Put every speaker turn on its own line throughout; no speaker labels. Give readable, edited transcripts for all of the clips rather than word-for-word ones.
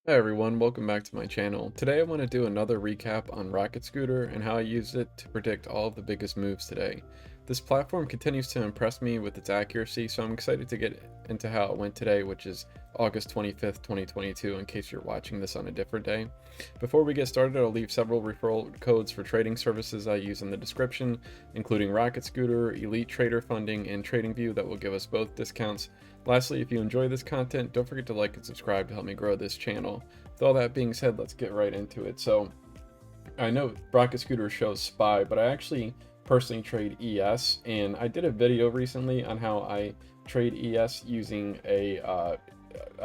Hi everyone, welcome back to my channel. Today I want to do another recap on Rocket Scooter and how I used it to predict all of the biggest moves today. This platform continues to impress me with its accuracy, so I'm excited to get into how it went today, which is August 25th, 2022, in case you're watching this on a different day. Before we get started, I'll leave several referral codes for trading services I use in the description, including Rocket Scooter, Elite Trader Funding, and TradingView that will give us both discounts. Lastly, if you enjoy this content, don't forget to like and subscribe to help me grow this channel. With all that being said, let's get right into it. So, I know Rocket Scooter shows SPY, but I actually personally trade ES, and I did a video recently on how I trade ES using a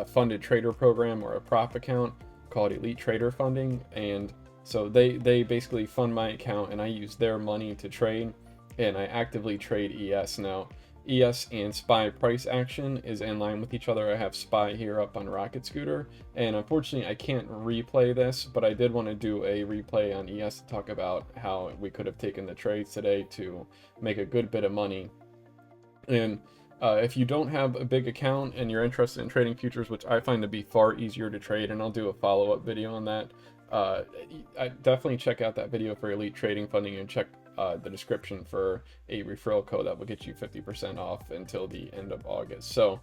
funded trader program or a prop account called Elite Trader Funding, and so they basically fund my account and I use their money to trade, and I actively trade ES. Now ES and SPY price action is in line with each other. I have SPY here up on Rocket Scooter, and unfortunately I can't replay this, but I did want to do a replay on ES to talk about how we could have taken the trades today to make a good bit of money. And if you don't have a big account and you're interested in trading futures, which I find to be far easier to trade, and I'll do a follow-up video on that, I definitely check out that video for Elite Trading Funding and check the description for a referral code that will get you 50% off until the end of August. So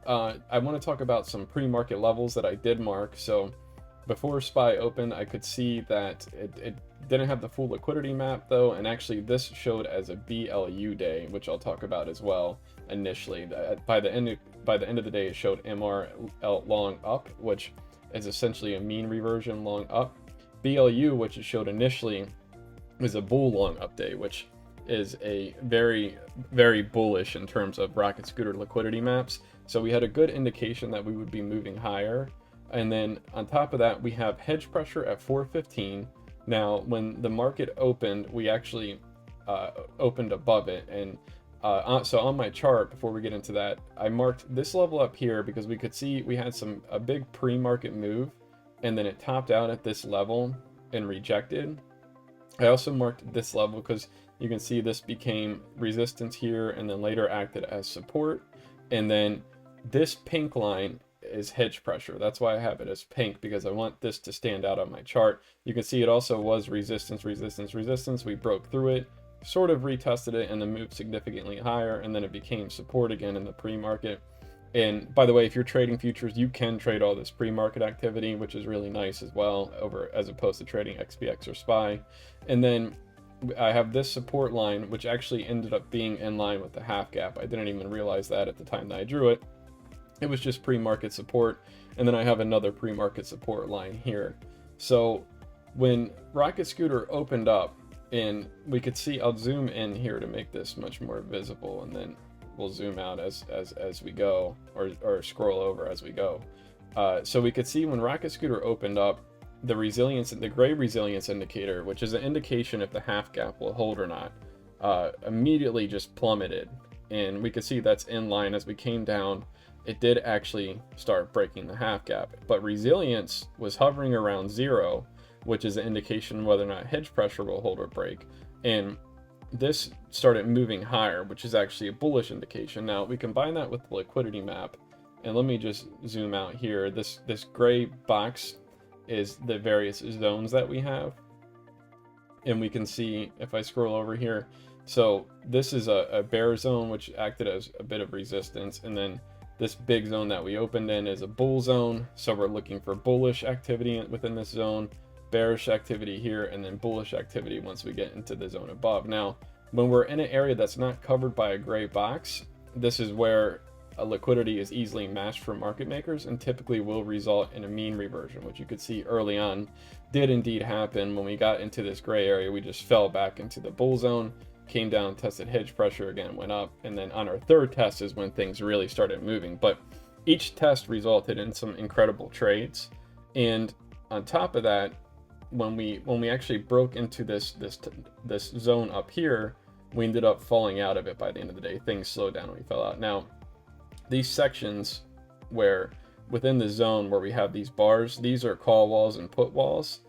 I want to talk about some pre-market levels that I did mark. So before SPY opened, I could see that it didn't have the full liquidity map though, and actually this showed as a BLU day, which I'll talk about as well. Initially, by the end of the day, it showed MRL long up, which is essentially a mean reversion long up. BLU, which it showed initially, was a bull long up day, which is a very, very bullish in terms of Rocket Scooter liquidity maps. So we had a good indication that we would be moving higher. And then on top of that, we have hedge pressure at 415. Now, when the market opened, we actually opened above it. And so on my chart, before we get into that, I marked this level up here because we could see we had a big pre-market move, and then it topped out at this level and rejected. I also marked this level because you can see this became resistance here and then later acted as support. And then this pink line is hedge pressure. That's why I have it as pink, because I want this to stand out on my chart. You can see it also was resistance, resistance, resistance. We broke through it, sort of retested it, and then moved significantly higher, and then it became support again in the pre-market. And by the way, if you're trading futures, you can trade all this pre-market activity, which is really nice as well, as opposed to trading XPX or SPY. And then I have this support line, which actually ended up being in line with the half gap. I didn't even realize that at the time that I drew it. It was just pre-market support. And then I have another pre-market support line here. So when Rocket Scooter opened up, and we could see, I'll zoom in here to make this much more visible, and then we'll zoom out as we go, or scroll over as we go. So we could see when Rocket Scooter opened up, the resilience, the gray resilience indicator, which is an indication if the half gap will hold or not, immediately just plummeted. And we could see that's in line as we came down. It did actually start breaking the half gap, but resilience was hovering around 0, which is an indication whether or not hedge pressure will hold or break. And this started moving higher, which is actually a bullish indication. Now we combine that with the liquidity map, and let me just zoom out here. This gray box is the various zones that we have, and we can see if I scroll over here. So this is a bear zone, which acted as a bit of resistance, and then this big zone that we opened in is a bull zone. So we're looking for bullish activity within this zone, bearish activity here, and then bullish activity once we get into the zone above. Now, when we're in an area that's not covered by a gray box, this is where a liquidity is easily matched for market makers and typically will result in a mean reversion, which you could see early on did indeed happen. When we got into this gray area, we just fell back into the bull zone, came down, tested hedge pressure again, went up, and then on our third test is when things really started moving. But each test resulted in some incredible trades. And on top of that, when we actually broke into this zone up here, we ended up falling out of it by the end of the day. Things slowed down and we fell out. Now, these sections where within the zone where we have these bars, these are call walls and put walls,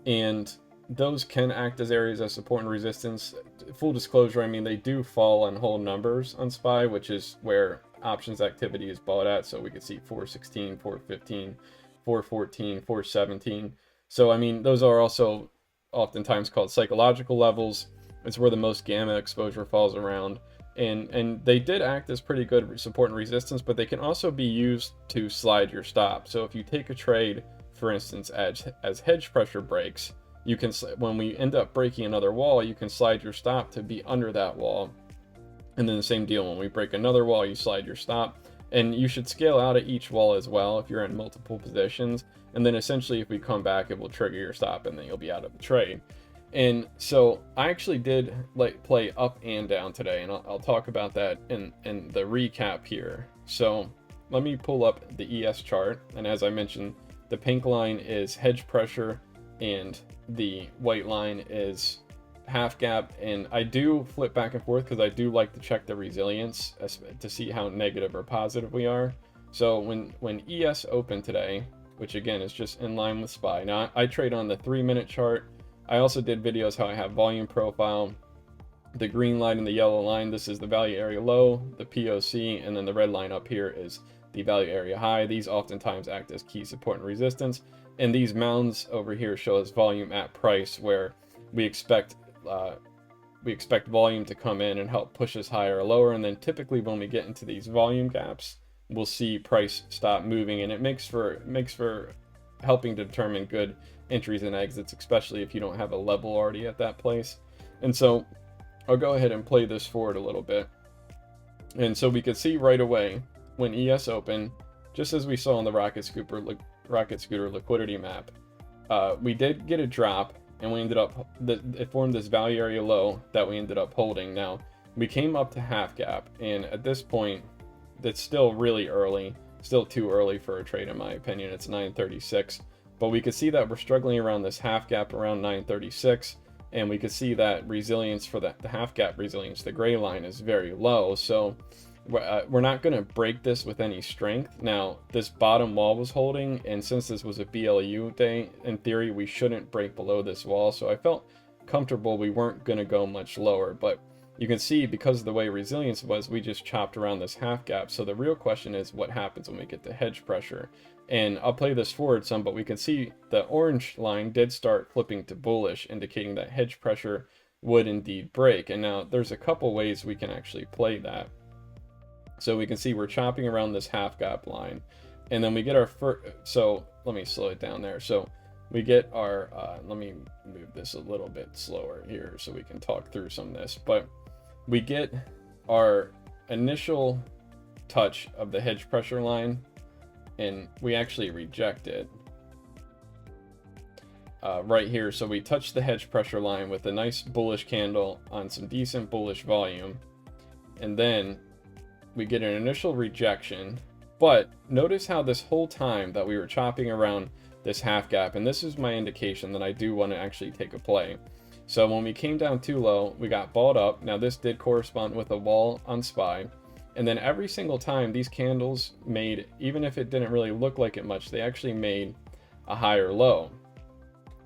and those can act as areas of support and resistance. Full disclosure, I mean, they do fall on whole numbers on SPY, which is where options activity is bought at. So we could see 416, 415, 414, 417. So I mean, those are also oftentimes called psychological levels. It's where the most gamma exposure falls around. And they did act as pretty good support and resistance, but they can also be used to slide your stop. So if you take a trade, for instance, as hedge pressure breaks, you can, when we end up breaking another wall, you can slide your stop to be under that wall. And then the same deal, when we break another wall, you slide your stop. And you should scale out at each wall as well if you're in multiple positions. And then essentially if we come back, it will trigger your stop and then you'll be out of the trade. And so I actually did play up and down today, and I'll talk about that in the recap here. So let me pull up the ES chart, and as I mentioned, the pink line is hedge pressure and the white line is half gap. And I do flip back and forth because I do like to check the resilience to see how negative or positive we are. So when ES opened today, which again is just in line with SPY. Now I trade on the 3-minute chart. I also did videos how I have volume profile, the green line and the yellow line. This is the value area low, the POC, and then the red line up here is the value area high. These oftentimes act as key support and resistance. And these mounds over here show us volume at price, where we expect volume to come in and help push us higher or lower. And then typically when we get into these volume gaps, we'll see price stop moving, and it makes for helping to determine good entries and exits, especially if you don't have a level already at that place. And so I'll go ahead and play this forward a little bit. And so we could see right away when ES opened, just as we saw on the Rocket Scooter liquidity map, we did get a drop, and we ended up, it formed this value area low that we ended up holding. Now we came up to half gap, and at this point it's still really early, still too early for a trade in my opinion. It's 9:36. But we could see that we're struggling around this half gap around 9:36, and we could see that resilience for the half gap resilience, the gray line, is very low. So we're not going to break this with any strength. Now this bottom wall was holding, and since this was a BLU day, in theory we shouldn't break below this wall. So I felt comfortable we weren't going to go much lower. But you can see, because of the way resilience was, we just chopped around this half gap. So the real question is what happens when we get to hedge pressure. And I'll play this forward some, but we can see the orange line did start flipping to bullish, indicating that hedge pressure would indeed break. And now there's a couple ways we can actually play that. So we can see we're chopping around this half gap line, and then we get our first, so let me slow it down there. So we get our, let me move this a little bit slower here so we can talk through some of this, but we get our initial touch of the hedge pressure line, and we actually reject it right here. So we touch the hedge pressure line with a nice bullish candle on some decent bullish volume, and then we get an initial rejection. But notice how this whole time that we were chopping around this half gap, and this is my indication that I do want to actually take a play. So when we came down too low, we got balled up. Now this did correspond with a wall on SPY. And then every single time these candles made, even if it didn't really look like it much, they actually made a higher low,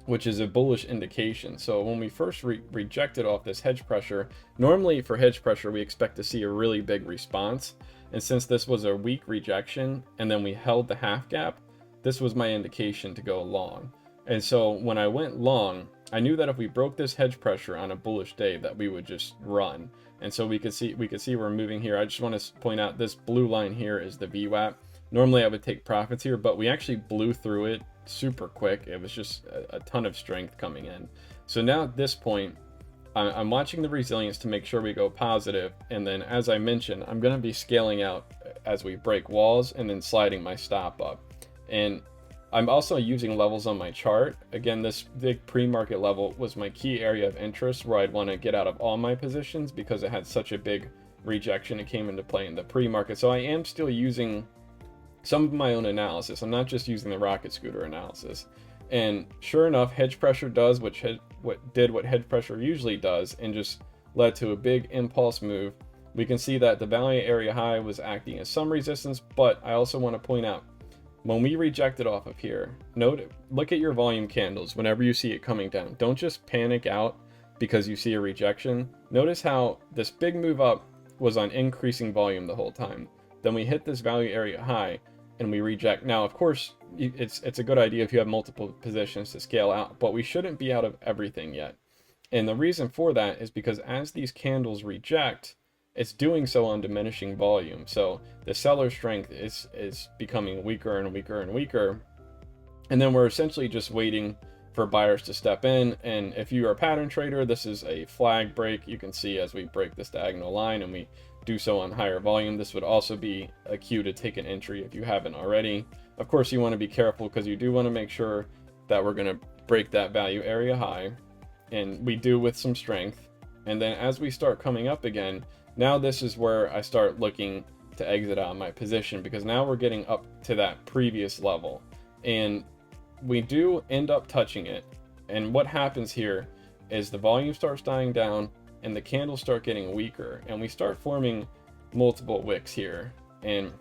which is a bullish indication. So when we first rejected off this hedge pressure, normally for hedge pressure, we expect to see a really big response. And since this was a weak rejection, and then we held the half gap, this was my indication to go long. And so when I went long, I knew that if we broke this hedge pressure on a bullish day, that we would just run. And so we could see we're moving here. I just want to point out this blue line here is the VWAP. Normally I would take profits here, but we actually blew through it super quick. It was just a ton of strength coming in. So now at this point, I'm watching the resilience to make sure we go positive. And then, as I mentioned, I'm going to be scaling out as we break walls and then sliding my stop up. And I'm also using levels on my chart. Again, this big pre-market level was my key area of interest, where I'd want to get out of all my positions because it had such a big rejection. It came into play in the pre-market. So I am still using some of my own analysis. I'm not just using the Rocket Scooter analysis. And sure enough, hedge pressure does what hedge pressure usually does, and just led to a big impulse move. We can see that the value area high was acting as some resistance, but I also want to point out, when we rejected off of here, look at your volume candles whenever you see it coming down. Don't just panic out because you see a rejection. Notice how this big move up was on increasing volume the whole time. Then we hit this value area high. and we reject. Now, of course, it's a good idea if you have multiple positions to scale out, but we shouldn't be out of everything yet. And the reason for that is because as these candles reject, it's doing so on diminishing volume. So the seller strength is becoming weaker and weaker and weaker. And then we're essentially just waiting for buyers to step in. And if you are a pattern trader, this is a flag break. You can see as we break this diagonal line and we do so on higher volume, this would also be a cue to take an entry if you haven't already. Of course, you want to be careful because you do want to make sure that we're going to break that value area high, and we do with some strength. And then as we start coming up again, now this is where I start looking to exit out of my position, because now we're getting up to that previous level and we do end up touching it. And what happens here is the volume starts dying down and the candles start getting weaker, and we start forming multiple wicks here. And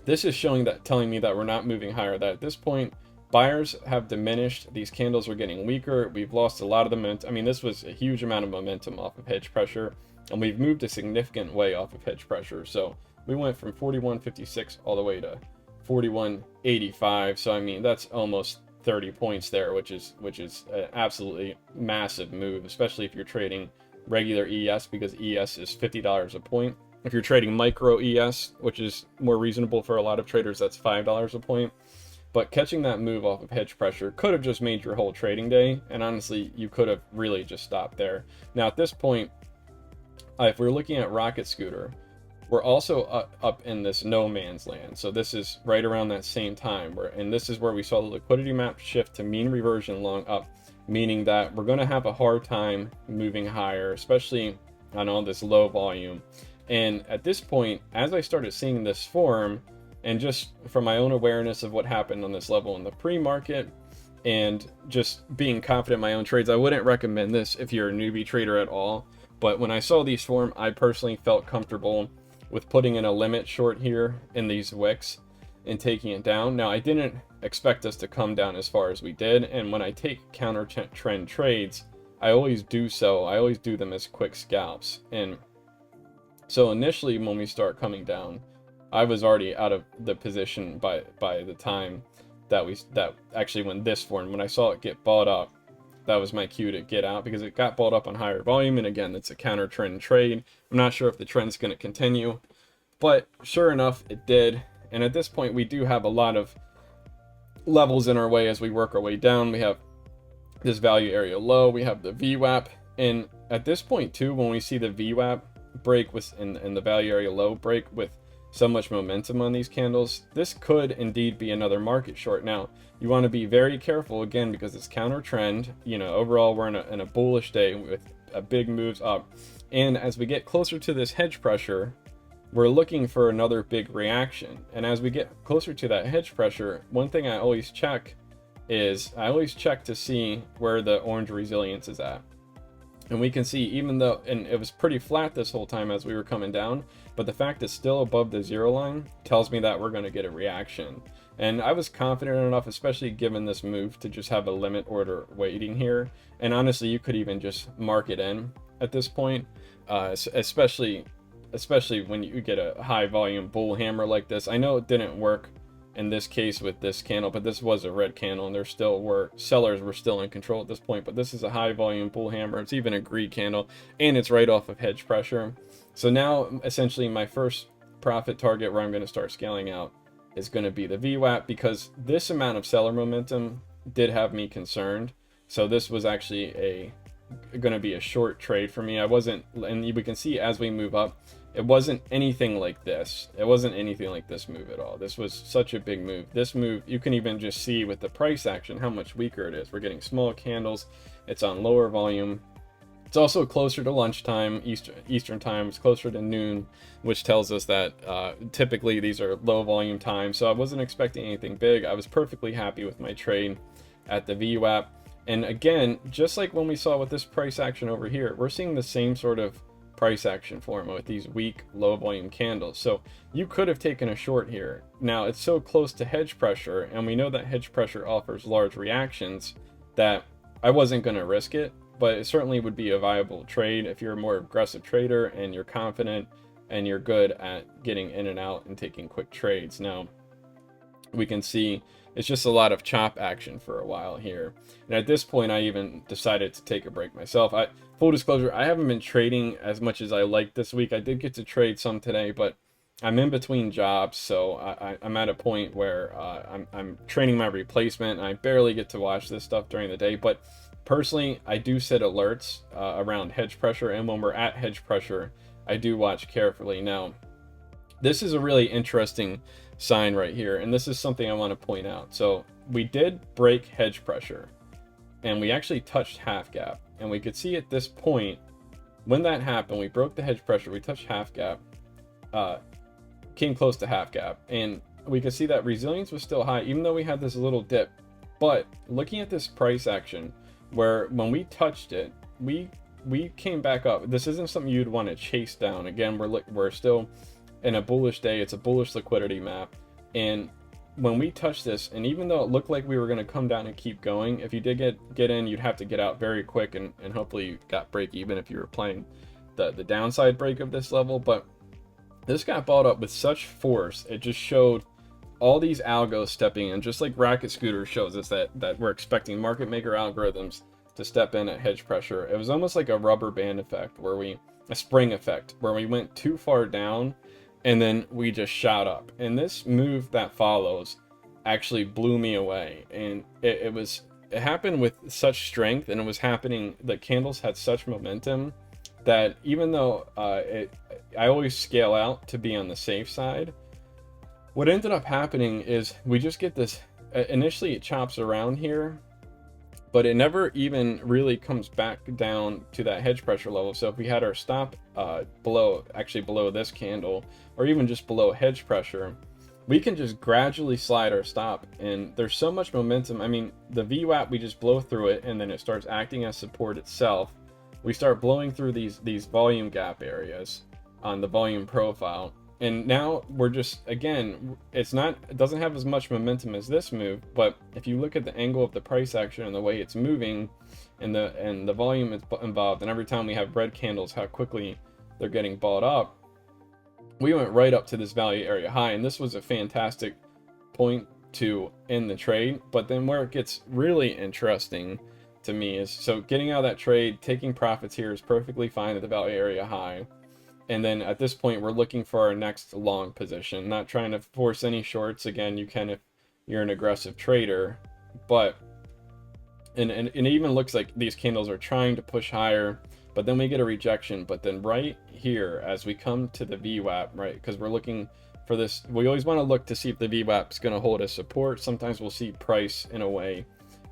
this is telling me that we're not moving higher, that at this point buyers have diminished. These candles are getting weaker. We've lost a lot of the momentum. I mean, this was a huge amount of momentum off of hedge pressure, and we've moved a significant way off of hedge pressure. So we went from 41.56 all the way to 41.85. So I mean, that's almost 30 points there, which is an absolutely massive move, especially if you're trading regular ES, because ES is $50 a point. If you're trading micro ES, which is more reasonable for a lot of traders, that's $5 a point. But catching that move off of hedge pressure could have just made your whole trading day, and honestly, you could have really just stopped there. Now at this point, if we're looking at Rocket Scooter, we're also up in this no man's land. So this is right around that same time, and this is where we saw the liquidity map shift to mean reversion long up, meaning that we're going to have a hard time moving higher, especially on all this low volume. And at this point, as I started seeing this form, and just from my own awareness of what happened on this level in the pre-market, and just being confident in my own trades, I wouldn't recommend this if you're a newbie trader at all. But when I saw these form, I personally felt comfortable with putting in a limit short here in these wicks and taking it down. Now, I didn't expect us to come down as far as we did, and when I take counter trend trades, I always do so. I always do them as quick scalps. And so initially when we start coming down, I was already out of the position by the time that actually when this formed, when I saw it get bought up, that was my cue to get out, because it got bought up on higher volume. And again, it's a counter trend trade. I'm not sure if the trend's going to continue, but sure enough, it did. And at this point, we do have a lot of levels in our way as we work our way down. We have this value area low, we have the VWAP, and at this point too, when we see the VWAP break with and the value area low break with so much momentum on these candles, this could indeed be another market short. Now, you want to be very careful again, because it's counter trend. You know, overall we're in a bullish day with big moves up, and as we get closer to this hedge pressure, we're looking for another big reaction. And as we get closer to that hedge pressure, one thing I always check is to see where the orange resilience is at. And we can see, even though, and it was pretty flat this whole time as we were coming down, but the fact it's still above the zero line tells me that we're going to get a reaction. And I was confident enough, especially given this move, to just have a limit order waiting here. And honestly, you could even just mark it in at this point, especially when you get a high volume bull hammer like this. I know it didn't work in this case with this candle, but this was a red candle, and sellers were still in control at this point. But this is a high volume bull hammer. It's even a greed candle, and it's right off of hedge pressure. So now essentially my first profit target where I'm going to start scaling out is going to be the VWAP, because this amount of seller momentum did have me concerned. So this was actually going to be a short trade for me. And we can see as we move up, it wasn't anything like this. It wasn't anything like this move at all. This was such a big move. This move, you can even just see with the price action how much weaker it is. We're getting small candles. It's on lower volume. It's also closer to lunchtime, Eastern time. It's closer to noon, which tells us that typically these are low volume times. So I wasn't expecting anything big. I was perfectly happy with my trade at the VWAP. And again, just like when we saw with this price action over here, we're seeing the same sort of price action form with these weak low volume candles. So you could have taken a short here. Now it's so close to hedge pressure, and we know that hedge pressure offers large reactions, that I wasn't going to risk it, but it certainly would be a viable trade if you're a more aggressive trader and you're confident and you're good at getting in and out and taking quick trades. Now, we can see it's just a lot of chop action for a while here. And at this point, I even decided to take a break myself. Full disclosure, I haven't been trading as much as I like this week. I did get to trade some today, but I'm in between jobs, so I'm at a point where I'm training my replacement. And I barely get to watch this stuff during the day, but personally, I do set alerts around hedge pressure, and when we're at hedge pressure, I do watch carefully. Now, this is a really interesting sign right here, and this is something I want to point out. So we did break hedge pressure, and we actually touched half gap, and we could see at this point when that happened, we broke the hedge pressure, we touched half gap, came close to half gap, and we could see that resilience was still high even though we had this little dip. But looking at this price action, where when we touched it, we came back up. This isn't something you'd want to chase down. Again, we're still in a bullish day. It's a bullish liquidity map, and when we touched this, and even though it looked like we were going to come down and keep going, if you did get in, you'd have to get out very quick, and hopefully you got break even if you were playing the downside break of this level. But this got bought up with such force, it just showed all these algos stepping in, just like Racket Scooter shows us that we're expecting market maker algorithms to step in at hedge pressure. It was almost like a rubber band effect, a spring effect, where we went too far down and then we just shot up. And this move that follows actually blew me away. And it happened with such strength, and it was happening, the candles had such momentum that even though I always scale out to be on the safe side, what ended up happening is we just get this, initially it chops around here, but it never even really comes back down to that hedge pressure level. So if we had our stop below this candle, or even just below hedge pressure, we can just gradually slide our stop, and there's so much momentum. I mean, the VWAP, we just blow through it, and then it starts acting as support itself. We start blowing through these volume gap areas on the volume profile, and now we're just, again, it doesn't have as much momentum as this move, but if you look at the angle of the price action and the way it's moving, and the volume is involved, and every time we have red candles, how quickly they're getting bought up, we went right up to this value area high, and this was a fantastic point to end the trade. But then where it gets really interesting to me is, so getting out of that trade, taking profits here is perfectly fine at the value area high. And then at this point, we're looking for our next long position, not trying to force any shorts. Again, you can if you're an aggressive trader, but and it even looks like these candles are trying to push higher, but then we get a rejection. But then right here, as we come to the VWAP, right, because we're looking for this, we always want to look to see if the VWAP is going to hold as support. Sometimes we'll see price in a way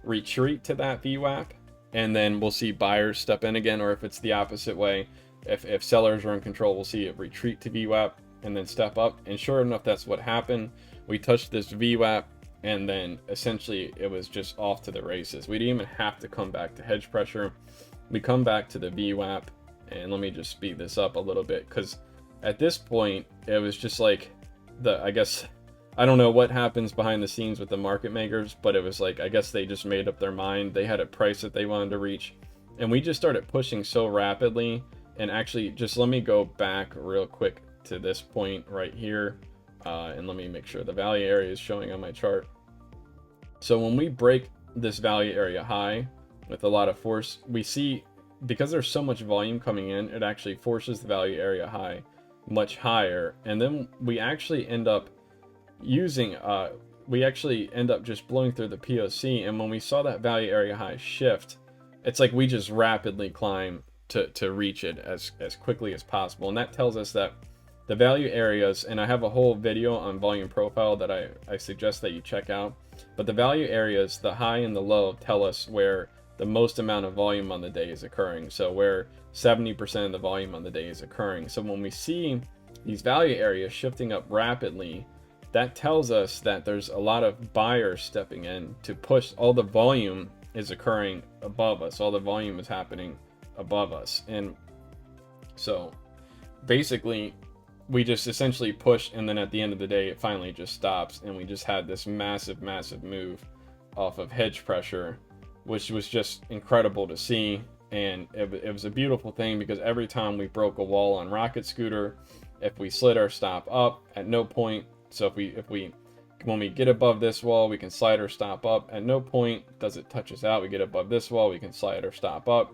retreat to that VWAP, and then we'll see buyers step in again, or if it's the opposite way, if sellers are in control, we'll see it retreat to VWAP and then step up. And sure enough, that's what happened. We touched this VWAP, and then essentially it was just off to the races. We didn't even have to come back to hedge pressure. We come back to the VWAP, and let me just speed this up a little bit, because at this point it was just like I guess I don't know what happens behind the scenes with the market makers, but it was like, I guess they just made up their mind. They had a price that they wanted to reach, and we just started pushing so rapidly. And actually, just let me go back real quick to this point right here, and let me make sure the value area is showing on my chart. So when we break this value area high with a lot of force, we see, because there's so much volume coming in, it actually forces the value area high much higher. And then we actually end up using, just blowing through the POC. And when we saw that value area high shift, it's like we just rapidly climb to reach it as quickly as possible. And that tells us that the value areas, and I have a whole video on volume profile that I suggest that you check out, but the value areas, the high and the low, tell us where the most amount of volume on the day is occurring. So where 70% of the volume on the day is occurring. So when we see these value areas shifting up rapidly, that tells us that there's a lot of buyers stepping in to push. All the volume is occurring above us. All the volume is happening above us. And so basically we just essentially push, and then at the end of the day it finally just stops, and we just had this massive move off of hedge pressure, which was just incredible to see. And it was a beautiful thing, because every time we broke a wall on Rocket Scooter, if we slid our stop up, at no point, so if we When we get above this wall, we can slide or stop up. At no point does it touch us out. We get above this wall, we can slide or stop up.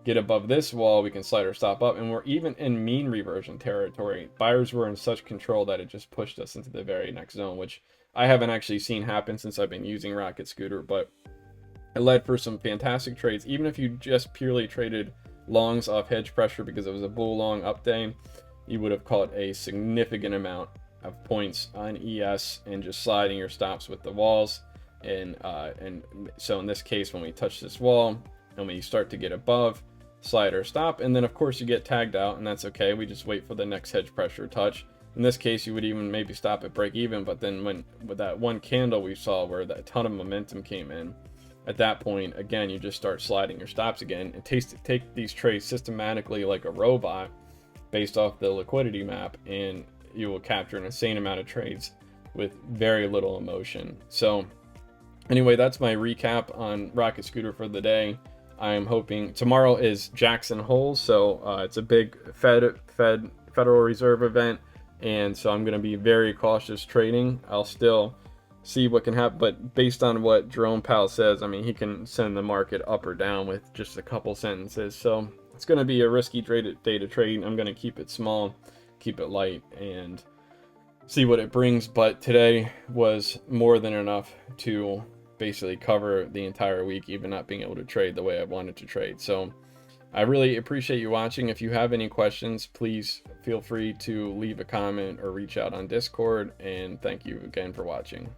Get above this wall, we can slide or stop up, and we're even in mean reversion territory. Buyers were in such control that it just pushed us into the very next zone, which I haven't actually seen happen since I've been using Rocket Scooter, but it led for some fantastic trades. Even if you just purely traded longs off hedge pressure because it was a bull long up day, you would have caught a significant amount of points on ES and just sliding your stops with the walls. And so in this case, when we touch this wall and we start to get above, slide or stop, and then of course you get tagged out, and that's okay. We just wait for the next hedge pressure touch. In this case, you would even maybe stop at break even, but then with that one candle we saw where that ton of momentum came in, at that point again you just start sliding your stops again and take these trades systematically like a robot based off the liquidity map, and you will capture an insane amount of trades with very little emotion. So anyway, that's my recap on Rocket Scooter for the day. I am hoping tomorrow is Jackson Hole, so it's a big Federal Reserve event, and so I'm going to be very cautious trading. I'll still see what can happen, but based on what Jerome Powell says, I mean, he can send the market up or down with just a couple sentences. So it's going to be a risky day to trade. I'm going to keep it small, keep it light, and see what it brings. But today was more than enough to basically cover the entire week, even not being able to trade the way I wanted to trade. So I really appreciate you watching. If you have any questions, please feel free to leave a comment or reach out on Discord, and thank you again for watching.